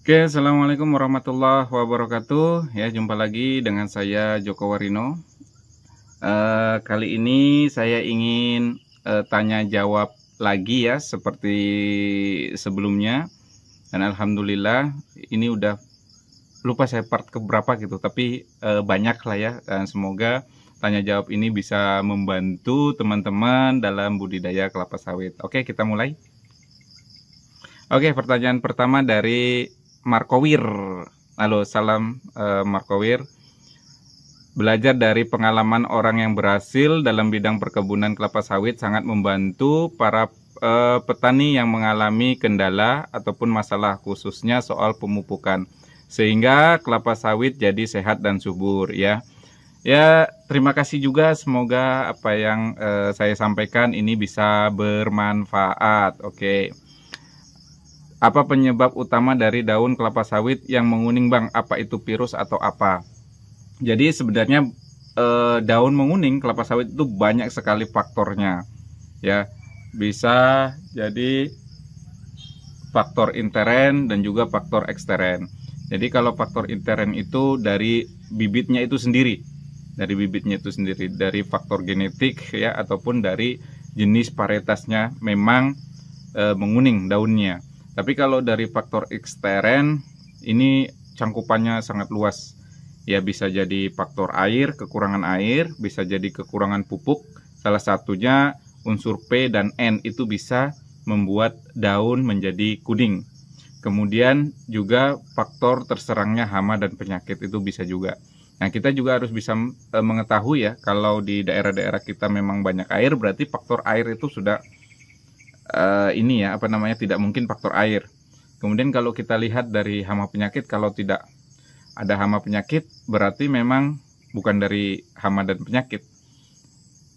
Oke, assalamualaikum warahmatullahi wabarakatuh. Ya, jumpa lagi dengan saya Joko Warino. Kali ini saya ingin tanya jawab lagi ya, seperti sebelumnya. Dan alhamdulillah ini udah lupa saya part keberapa gitu, tapi banyak lah ya. Dan semoga tanya jawab ini bisa membantu teman-teman dalam budidaya kelapa sawit. Oke, kita mulai. Oke, pertanyaan pertama dari Markowir. Halo, salam Markowir. Belajar dari pengalaman orang yang berhasil dalam bidang perkebunan kelapa sawit sangat membantu para petani yang mengalami kendala ataupun masalah, khususnya soal pemupukan, sehingga kelapa sawit jadi sehat dan subur ya. Ya, terima kasih juga, semoga apa yang saya sampaikan ini bisa bermanfaat. Oke. Apa penyebab utama dari daun kelapa sawit yang menguning, Bang? Apa itu virus atau apa? Jadi sebenarnya daun menguning kelapa sawit itu banyak sekali faktornya. Ya, bisa jadi faktor intern dan juga faktor ekstern. Jadi kalau faktor intern itu dari bibitnya itu sendiri, dari faktor genetik ya, ataupun dari jenis varietasnya memang menguning daunnya. Tapi kalau dari faktor ekstern ini cangkupannya sangat luas. Ya, bisa jadi faktor air, kekurangan air, bisa jadi kekurangan pupuk. Salah satunya unsur P dan N itu bisa membuat daun menjadi kuning. Kemudian juga faktor terserangnya hama dan penyakit itu bisa juga. Nah, kita juga harus bisa mengetahui ya, kalau di daerah-daerah kita memang banyak air, berarti faktor air itu sudah tidak mungkin faktor air. Kemudian kalau kita lihat dari hama penyakit, kalau tidak ada hama penyakit berarti memang bukan dari hama dan penyakit.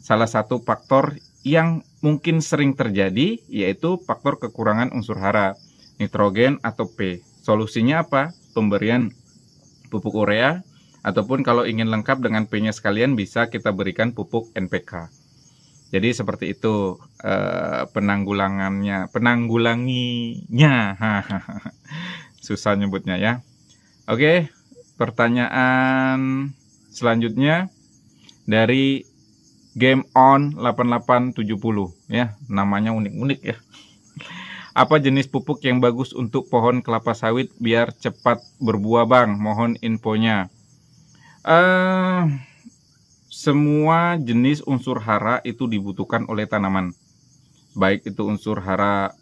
Salah satu faktor yang mungkin sering terjadi yaitu faktor kekurangan unsur hara, nitrogen atau P. Solusinya apa? Pemberian pupuk urea, ataupun kalau ingin lengkap dengan P-nya sekalian bisa kita berikan pupuk NPK. Jadi seperti itu penanggulanginya. Susah nyebutnya ya. Oke, pertanyaan selanjutnya dari Game On 8870 ya, namanya unik-unik ya. Apa jenis pupuk yang bagus untuk pohon kelapa sawit biar cepat berbuah, Bang? Mohon infonya. Semua jenis unsur hara itu dibutuhkan oleh tanaman, baik itu unsur hara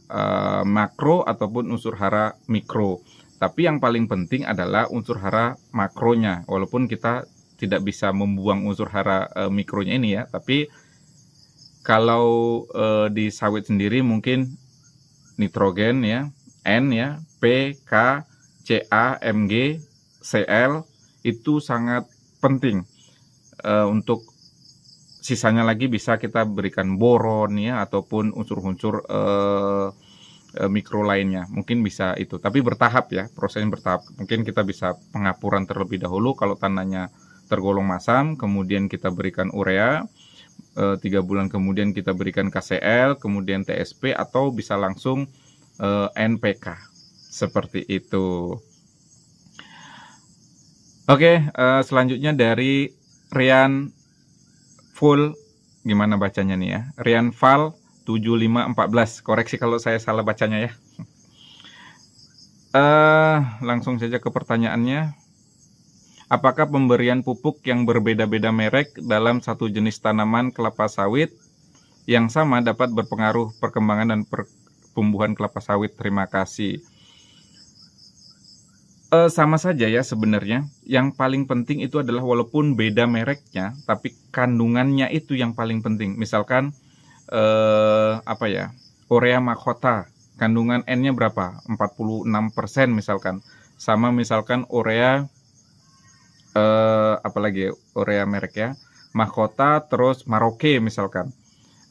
makro ataupun unsur hara mikro. Tapi yang paling penting adalah unsur hara makronya, walaupun kita tidak bisa membuang unsur hara mikronya ini ya. Tapi kalau di sawit sendiri mungkin nitrogen ya, N ya, P, K, Ca, Mg, Cl itu sangat penting. Untuk sisanya lagi bisa kita berikan boron ya, ataupun unsur-unsur mikro lainnya, mungkin bisa itu, tapi bertahap ya, prosesnya bertahap. Mungkin kita bisa pengapuran terlebih dahulu kalau tanahnya tergolong masam, kemudian kita berikan urea, 3 bulan kemudian kita berikan KCl, kemudian TSP, atau bisa langsung NPK, seperti itu. Oke, selanjutnya dari Rian Full, gimana bacanya nih ya? Rian Val 7514. Koreksi kalau saya salah bacanya ya. Langsung saja ke pertanyaannya. Apakah pemberian pupuk yang berbeda-beda merek dalam satu jenis tanaman kelapa sawit yang sama dapat berpengaruh perkembangan dan pertumbuhan kelapa sawit? Terima kasih. Sama saja ya sebenarnya. Yang paling penting itu adalah walaupun beda mereknya, tapi kandungannya itu yang paling penting. Misalkan urea Mahkota, kandungan N-nya berapa? 46% misalkan. Sama misalkan urea urea merek ya, Mahkota terus Maroke misalkan.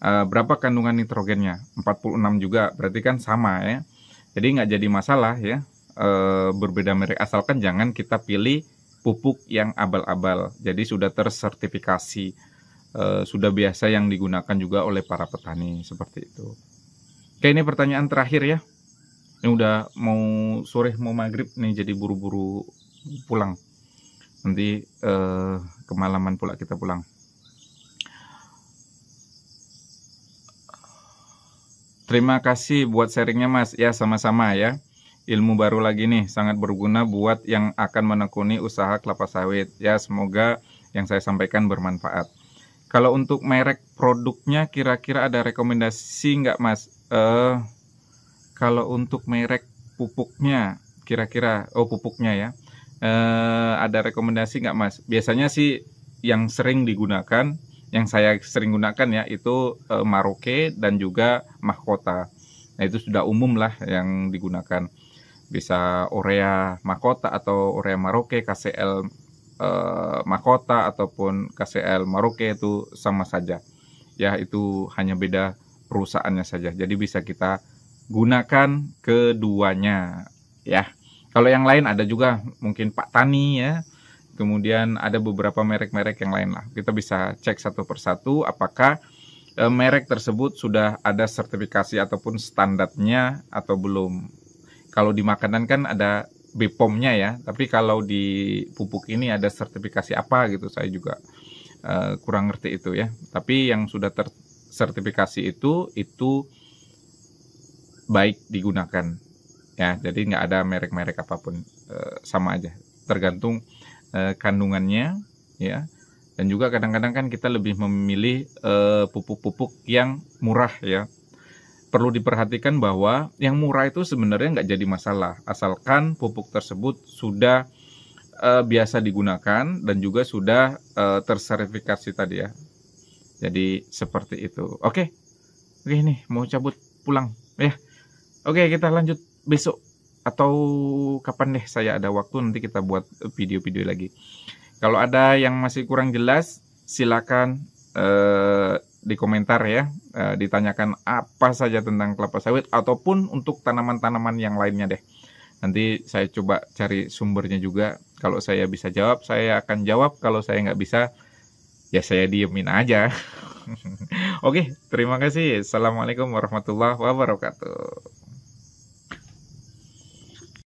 Berapa kandungan nitrogennya? 46 juga, berarti kan sama ya. Jadi nggak jadi masalah ya. Berbeda merek, asalkan jangan kita pilih pupuk yang abal-abal. Jadi sudah tersertifikasi, sudah biasa yang digunakan juga oleh para petani, seperti itu. Oke, ini pertanyaan terakhir ya. Ini udah mau sore, mau maghrib nih, jadi buru-buru pulang. Nanti kemalaman pula kita pulang. Terima kasih buat sharingnya Mas. Ya, sama-sama ya. Ilmu baru lagi nih, sangat berguna buat yang akan menekuni usaha kelapa sawit. Ya, semoga yang saya sampaikan bermanfaat. Kalau untuk merek produknya, kira-kira ada rekomendasi nggak Mas? Kalau untuk merek pupuknya, kira-kira, pupuknya ya, ada rekomendasi nggak Mas? Biasanya sih yang sering digunakan, yang saya sering gunakan ya, itu Maroke dan juga Mahkota. Nah, itu sudah umum lah yang digunakan. Bisa Urea Mahkota atau Urea Maroke, KCL Mahkota ataupun KCL Maroke, itu sama saja. Ya, itu hanya beda perusahaannya saja. Jadi bisa kita gunakan keduanya ya. Kalau yang lain ada juga mungkin Pak Tani ya. Kemudian ada beberapa merek-merek yang lain lah. Kita bisa cek satu persatu apakah merek tersebut sudah ada sertifikasi ataupun standarnya atau belum. Kalau di makanan kan ada BPOM-nya ya, tapi kalau di pupuk ini ada sertifikasi apa gitu, saya juga kurang ngerti itu ya. Tapi yang sudah tersertifikasi itu baik digunakan ya. Jadi nggak ada merek-merek apapun, sama aja, tergantung kandungannya ya. Dan juga kadang-kadang kan kita lebih memilih pupuk-pupuk yang murah ya. Perlu diperhatikan bahwa yang murah itu sebenarnya nggak jadi masalah, asalkan pupuk tersebut sudah biasa digunakan dan juga sudah tersertifikasi tadi ya. Jadi seperti itu. Oke nih mau cabut pulang ya. Oke, kita lanjut besok atau kapan deh saya ada waktu, nanti kita buat video-video lagi. Kalau ada yang masih kurang jelas, silakan di komentar ya, ditanyakan apa saja tentang kelapa sawit ataupun untuk tanaman-tanaman yang lainnya deh. Nanti saya coba cari sumbernya juga. Kalau saya bisa jawab, saya akan jawab. Kalau saya nggak bisa, ya saya diemin aja. Oke, terima kasih. Assalamualaikum warahmatullahi wabarakatuh.